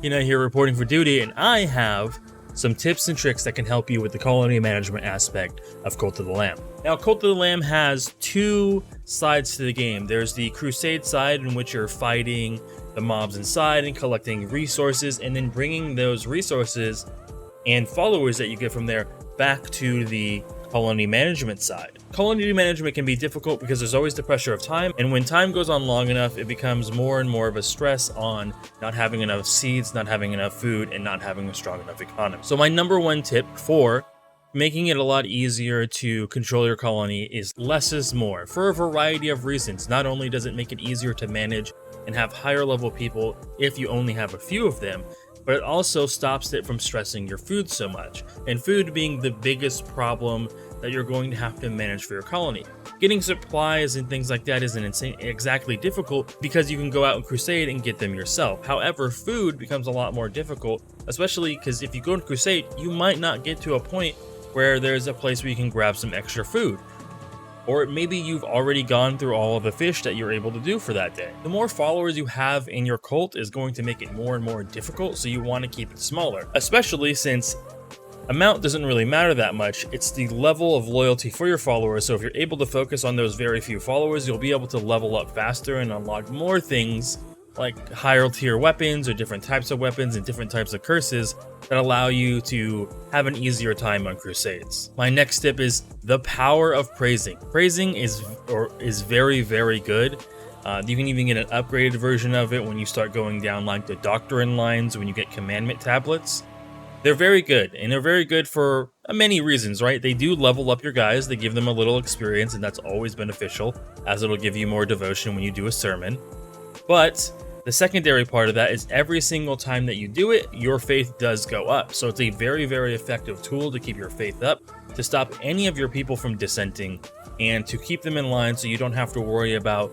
Here reporting for duty, and I have some tips and tricks that can help you with the colony management aspect of Cult of the Lamb. Now, Cult of the Lamb has two sides to the game. There's the Crusade side, in which you're fighting the mobs inside and collecting resources, and then bringing those resources and followers that you get from there back to the colony management side. Colony management can be difficult because there's always the pressure of time, and when time goes on long enough, it becomes more and more of a stress on not having enough seeds, not having enough food, and not having a strong enough economy. So my number one tip for making it a lot easier to control your colony is less is more, for a variety of reasons. Not only does it make it easier to manage and have higher level people if you only have a few of them, but it also stops it from stressing your food so much, and food being the biggest problem that you're going to have to manage for your colony. Getting supplies and things like that isn't exactly difficult because you can go out and crusade and get them yourself. However, food becomes a lot more difficult, especially because if you go to crusade, you might not get to a point where there's a place where you can grab some extra food. Or maybe you've already gone through all of the fish that you're able to do for that day. The more followers you have in your cult is going to make it more and more difficult, so you want to keep it smaller. Especially since amount doesn't really matter that much, it's the level of loyalty for your followers. So if you're able to focus on those very few followers, you'll be able to level up faster and unlock more things like higher tier weapons or different types of weapons and different types of curses that allow you to have an easier time on crusades. My next tip is the power of praising. Praising is very, very good. You can even get an upgraded version of it when you start going down like the doctrine lines, when you get commandment tablets. They're very good, and they're very good for many reasons, right? They do level up your guys, they give them a little experience, and that's always beneficial, as it'll give you more devotion when you do a sermon. But the secondary part of that is every single time that you do it, your faith does go up. So it's a very, very effective tool to keep your faith up, to stop any of your people from dissenting, and to keep them in line so you don't have to worry about,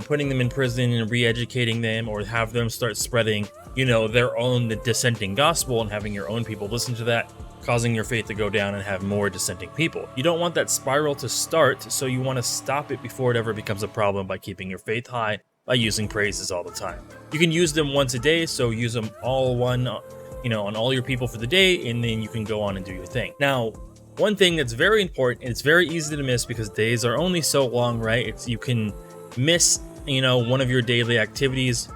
putting them in prison and re-educating them, or have them start spreading, their own dissenting gospel and having your own people listen to that, causing your faith to go down and have more dissenting people. You don't want that spiral to start, so you want to stop it before it ever becomes a problem by keeping your faith high by using praises all the time. You can use them once a day, so use them all on all your people for the day, and then you can go on and do your thing. Now, one thing that's very important, and it's very easy to miss because days are only so long, right? You can miss, one of your daily activities,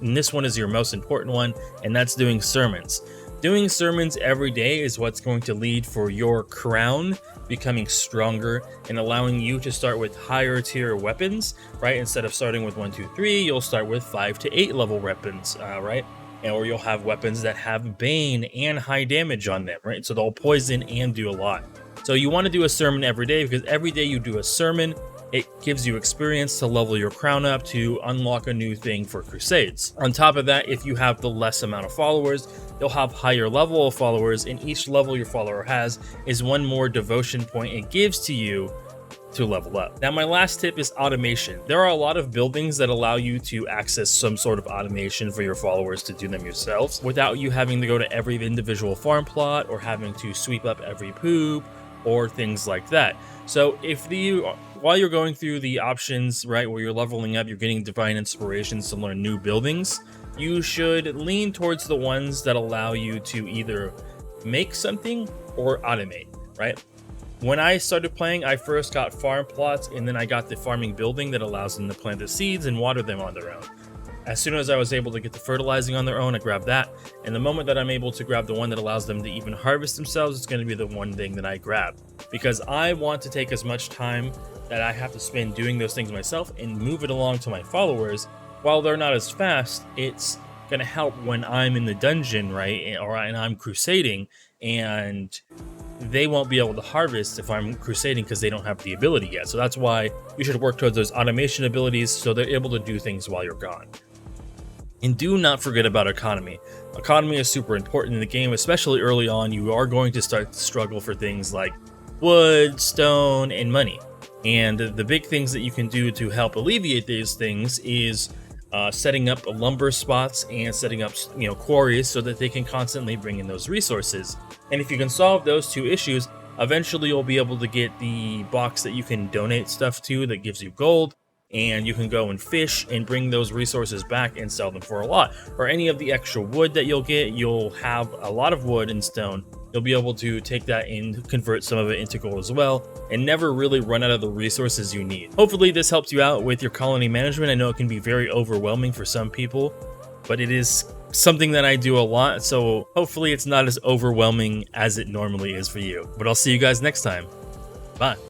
and this one is your most important one, and that's doing sermons. Doing sermons every day is what's going to lead for your crown becoming stronger and allowing you to start with higher tier weapons, right? Instead of starting with 1, 2, 3, you'll start with 5 to 8 level weapons, right? Or you'll have weapons that have bane and high damage on them, right? So they'll poison and do a lot. So you want to do a sermon every day, because every day you do a sermon, it gives you experience to level your crown up, to unlock a new thing for crusades. On top of that, if you have the less amount of followers, you'll have higher level of followers, and each level your follower has is one more devotion point it gives to you to level up. Now, my last tip is automation. There are a lot of buildings that allow you to access some sort of automation for your followers to do them yourselves without you having to go to every individual farm plot or having to sweep up every poop or things like that. So while you're going through the options, right, where you're leveling up, you're getting divine inspirations to learn new buildings, you should lean towards the ones that allow you to either make something or automate, right? When I started playing, I first got farm plots, and then I got the farming building that allows them to plant the seeds and water them on their own. As soon as I was able to get the fertilizing on their own, I grabbed that. And the moment that I'm able to grab the one that allows them to even harvest themselves, it's going to be the one thing that I grab. Because I want to take as much time that I have to spend doing those things myself and move it along to my followers. While they're not as fast, it's going to help when I'm in the dungeon, right? And I'm crusading, and they won't be able to harvest if I'm crusading because they don't have the ability yet. So that's why you should work towards those automation abilities so they're able to do things while you're gone. And do not forget about economy. Economy is super important in the game, especially early on. You are going to start to struggle for things like wood, stone, and money. And the big things that you can do to help alleviate these things is setting up lumber spots and setting up quarries so that they can constantly bring in those resources. And if you can solve those two issues, eventually you'll be able to get the box that you can donate stuff to that gives you gold, and you can go and fish and bring those resources back and sell them for a lot. Or any of the extra wood that you'll get, you'll have a lot of wood and stone. You'll be able to take that and convert some of it into gold as well, and never really run out of the resources you need. Hopefully this helps you out with your colony management. I know it can be very overwhelming for some people, but it is something that I do a lot, so hopefully it's not as overwhelming as it normally is for you. But I'll see you guys next time. Bye.